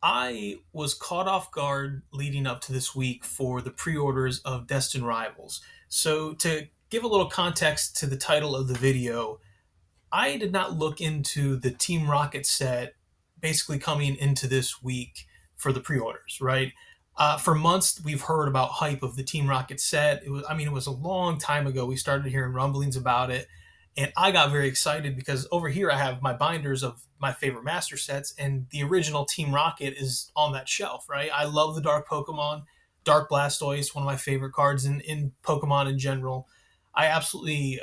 I was caught off guard leading up to this week for the pre-orders of Destined Rivals. So to give a little context to the title of the video, I did not look into the Team Rocket set basically coming into this week for the pre-orders, right? For months, we've heard about hype of the Team Rocket set. It was a long time ago. We started hearing rumblings about it, and I got very excited because over here I have my binders of my favorite master sets, and the original Team Rocket is on that shelf, right? I love the Dark Pokemon, Dark Blastoise, one of my favorite cards in Pokemon in general. I absolutely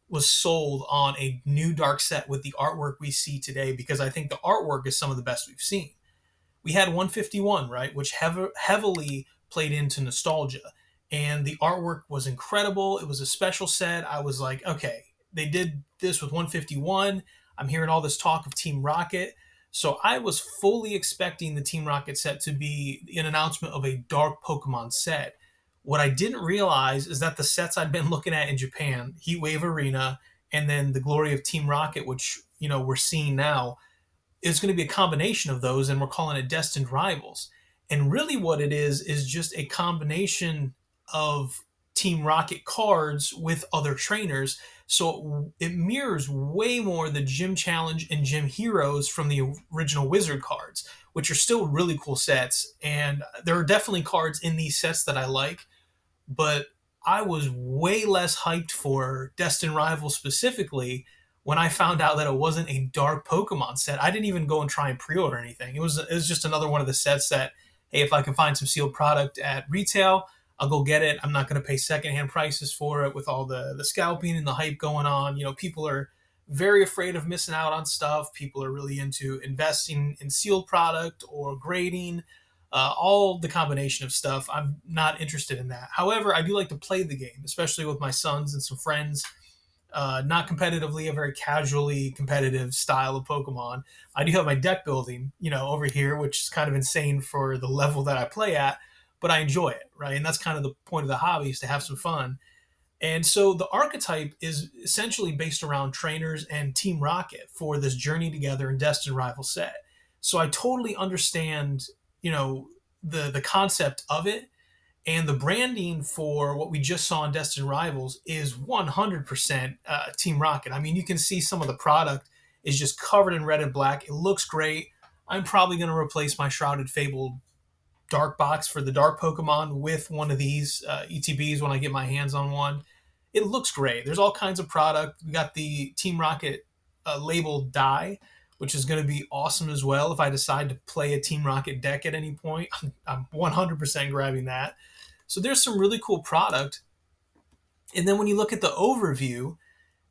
was sold on a new dark set with the artwork we see today because I think the artwork is some of the best we've seen. We had 151, right, which heavily played into nostalgia, and the artwork was incredible. It was a special set. I was like, okay, they did this with 151. I'm hearing all this talk of Team Rocket. So I was fully expecting the Team Rocket set to be an announcement of a dark Pokemon set. What I didn't realize is that the sets I'd been looking at in Japan, Heatwave Arena, and then the Glory of Team Rocket, which we're seeing now, is going to be a combination of those, and we're calling it Destined Rivals. And really, what it is just a combination of Team Rocket cards with other trainers. So it mirrors way more the Gym Challenge and Gym Heroes from the original Wizard cards, which are still really cool sets. And there are definitely cards in these sets that I like, but I was way less hyped for Destined Rivals specifically when I found out that it wasn't a dark Pokemon set. I didn't even go and try and pre-order anything. It was just another one of the sets that, hey, if I can find some sealed product at retail, I'll go get it. I'm not going to pay secondhand prices for it with all the scalping and the hype going on. People are very afraid of missing out on stuff. People are really into investing in sealed product or grading, all the combination of stuff. I'm not interested in that. However, I do like to play the game, especially with my sons and some friends. Not competitively, a very casually competitive style of Pokemon. I do have my deck building, over here, which is kind of insane for the level that I play at, but I enjoy it, right? And that's kind of the point of the hobby, is to have some fun. And so the archetype is essentially based around trainers and Team Rocket for this Journey Together and Destined Rival set. So I totally understand, the concept of it, and the branding for what we just saw in Destined Rivals is 100% Team Rocket. I mean, you can see some of the product is just covered in red and black. It looks great. I'm probably going to replace my Shrouded Fabled dark box for the dark Pokemon with one of these ETBs when I get my hands on one. It looks great. There's all kinds of product. We got the Team Rocket labeled die, which is going to be awesome as well. If I decide to play a Team Rocket deck at any point, I'm 100% grabbing that. So there's some really cool product. And then when you look at the overview,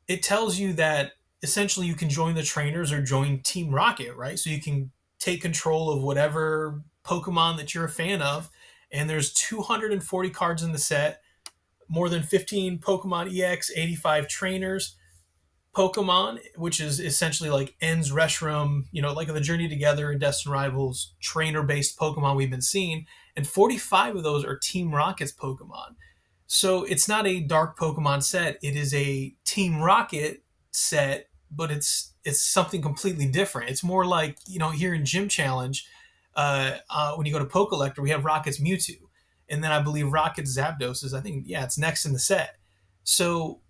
it tells you that essentially you can join the trainers or join Team Rocket, right? So you can take control of whatever Pokemon that you're a fan of. And there's 240 cards in the set, more than 15 Pokemon EX, 85 trainers. Pokemon, which is essentially like Ends Reshiram, like the Journey Together and Destined Rivals trainer based Pokemon we've been seeing. And 45 of those are Team Rocket's Pokemon. So it's not a dark Pokemon set. It is a Team Rocket set, but it's something completely different. It's more like, here in Gym Challenge, when you go to Pokelector, we have Rocket's Mewtwo. And then I believe Rocket's Zapdos is, I think, yeah, it's next in the set. So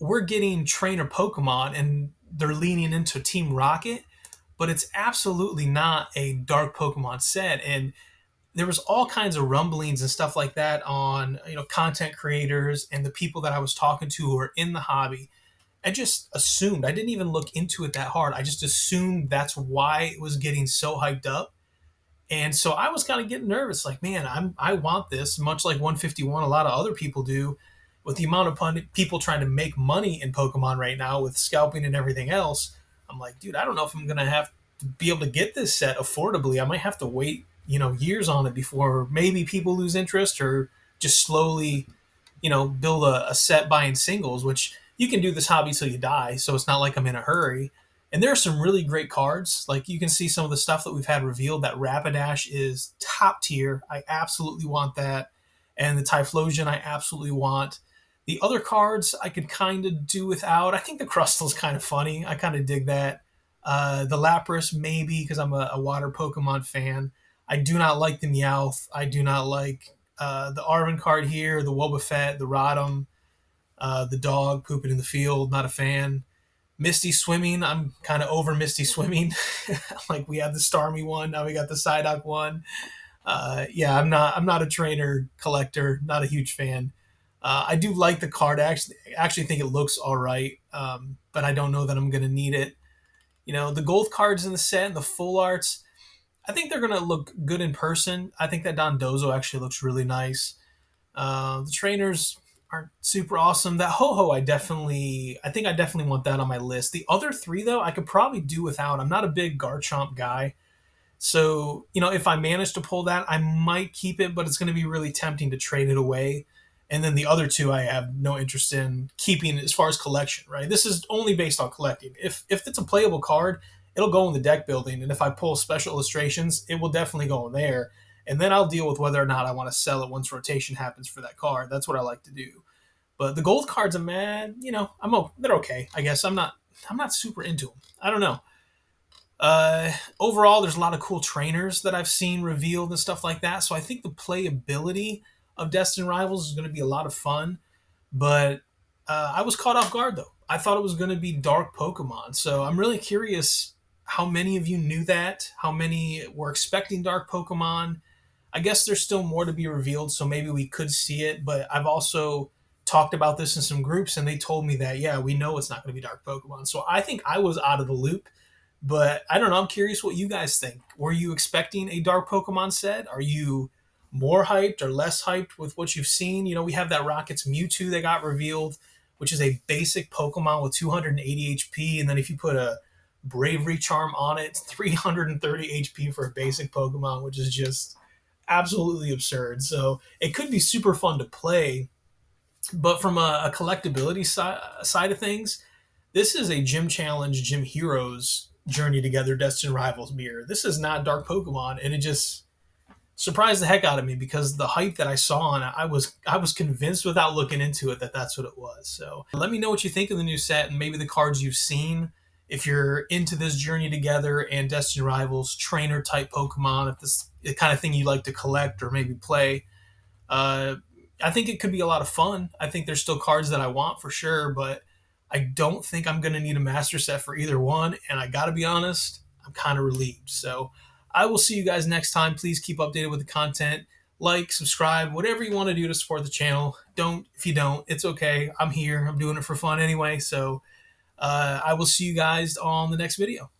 we're getting trainer Pokemon and they're leaning into Team Rocket, but it's absolutely not a dark Pokemon set. And there was all kinds of rumblings and stuff like that on content creators and the people that I was talking to who are in the hobby. I just assumed, I didn't even look into it that hard. I just assumed that's why it was getting so hyped up. And so I was kind of getting nervous, like, man, I want this, much like 151. A lot of other people do, with the amount of people trying to make money in Pokemon right now with scalping and everything else. I'm like, dude, I don't know if I'm gonna have to be able to get this set affordably. I might have to wait, years on it before maybe people lose interest or just slowly, build a set buying singles, which you can do this hobby till you die. So it's not like I'm in a hurry. And there are some really great cards. Like you can see some of the stuff that we've had revealed. That Rapidash is top tier. I absolutely want that. And the Typhlosion I absolutely want. The other cards I could kind of do without. I think the Crustal's kind of funny. I kind of dig that. The Lapras, maybe, because I'm a water Pokemon fan. I do not like the Meowth. I do not like the Arven card here, the Wobbuffet, the Rotom, the dog pooping in the field. Not a fan. Misty Swimming, I'm kind of over Misty Swimming. Like we had the Starmie one, now we got the Psyduck one. Yeah, I'm not a trainer collector, not a huge fan. I do like the card. I actually think it looks all right, but I don't know that I'm gonna need it. The gold cards in the set and the full arts, I think they're gonna look good in person. I think that Dondozo actually looks really nice. The trainers aren't super awesome. That Ho Ho, I think I definitely want that on my list. The other three though, I could probably do without. I'm not a big Garchomp guy. So, if I manage to pull that, I might keep it, but it's going to be really tempting to trade it away. And then the other two I have no interest in keeping as far as collection, right? This is only based on collecting. If it's a playable card, it'll go in the deck building. And if I pull special illustrations, it will definitely go in there. And then I'll deal with whether or not I want to sell it once rotation happens for that card. That's what I like to do. But the gold cards, I'm mad. They're okay. I guess I'm not super into them. I don't know. Overall, there's a lot of cool trainers that I've seen revealed and stuff like that. So I think the playability of Destined Rivals is going to be a lot of fun. But I was caught off guard though. I thought it was going to be dark Pokemon. So I'm really curious how many of you knew that, how many were expecting dark Pokemon. I guess there's still more to be revealed, so maybe we could see it. But I've also talked about this in some groups, and they told me that, yeah, we know it's not going to be dark Pokemon. So I think I was out of the loop. But I don't know. I'm curious what you guys think. Were you expecting a dark Pokemon set? Are you more hyped or less hyped with what you've seen? We have that Rockets Mewtwo that got revealed, which is a basic Pokemon with 280 HP. And then if you put a Bravery Charm on it, 330 HP for a basic Pokemon, which is just absolutely absurd. So it could be super fun to play. But from a collectability side of things, this is a Gym Challenge, Gym Heroes Journey Together Destined Rivals mirror. This is not Dark Pokemon, and it just surprised the heck out of me because the hype that I saw on it, I was convinced without looking into it that that's what it was. So let me know what you think of the new set and maybe the cards you've seen. If you're into this Journey Together and Destined Rivals trainer type Pokemon, if this is the kind of thing you like to collect or maybe play, uh, I think it could be a lot of fun. I think there's still cards that I want for sure, but I don't think I'm going to need a master set for either one. And I got to be honest, I'm kind of relieved. So I will see you guys next time. Please keep updated with the content. Like, subscribe, whatever you want to do to support the channel. If you don't, it's okay. I'm here. I'm doing it for fun anyway. So I will see you guys on the next video.